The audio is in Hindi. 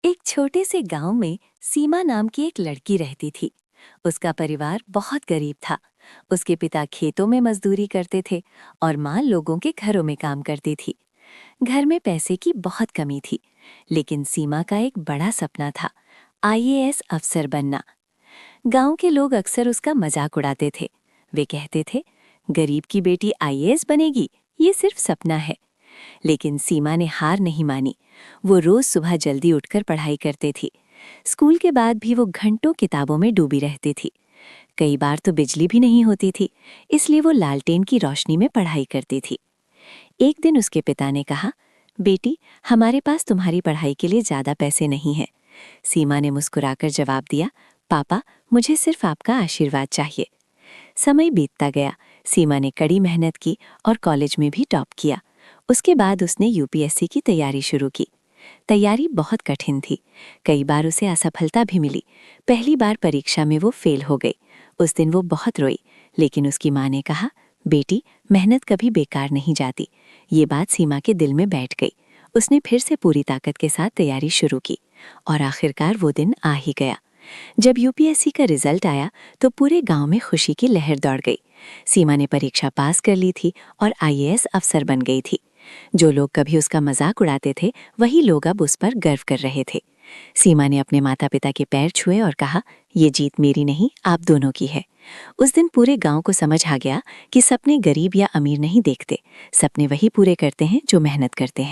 एक छोटे से गांव में सीमा नाम की एक लड़की रहती थी। उसका परिवार बहुत गरीब था। उसके पिता खेतों में मजदूरी करते थे और माँ लोगों के घरों में काम करती थी। घर में पैसे की बहुत कमी थी, लेकिन सीमा का एक बड़ा सपना था, आईएएस अफसर बनना। गांव के लोग अक्सर उसका मजाक उड़ाते थे। वे कहते थे, गरीब की बेटी आईएएस बनेगी, ये सिर्फ सपना है। लेकिन सीमा ने हार नहीं मानी। वो रोज सुबह जल्दी उठकर पढ़ाई करती थी। स्कूल के बाद भी वो घंटों किताबों में डूबी रहती थी। कई बार तो बिजली भी नहीं होती थी, इसलिए वो लालटेन की रोशनी में पढ़ाई करती थी। एक दिन उसके पिता ने कहा, बेटी, हमारे पास तुम्हारी पढ़ाई के लिए ज्यादा पैसे नहीं हैं। सीमा ने मुस्कुराकर जवाब दिया, पापा, मुझे सिर्फ आपका आशीर्वाद चाहिए। समय बीतता गया। सीमा ने कड़ी मेहनत की और कॉलेज में भी टॉप किया। उसके बाद उसने यूपीएससी की तैयारी शुरू की। तैयारी बहुत कठिन थी। कई बार उसे असफलता भी मिली। पहली बार परीक्षा में वो फेल हो गई। उस दिन वो बहुत रोई, लेकिन उसकी माँ ने कहा, बेटी, मेहनत कभी बेकार नहीं जाती। ये बात सीमा के दिल में बैठ गई। उसने फिर से पूरी ताकत के साथ तैयारी शुरू की और आखिरकार वो दिन आ ही गया। जब यूपीएससी का रिजल्ट आया तो पूरे गांव में खुशी की लहर दौड़ गई। सीमा ने परीक्षा पास कर ली थी और आईएएस अफसर बन गई थी। जो लोग कभी उसका मजाक उड़ाते थे, वही लोग अब उस पर गर्व कर रहे थे। सीमा ने अपने माता पिता के पैर छुए और कहा, ये जीत मेरी नहीं, आप दोनों की है। उस दिन पूरे गांव को समझ आ गया कि सपने गरीब या अमीर नहीं देखते, सपने वही पूरे करते हैं जो मेहनत करते हैं।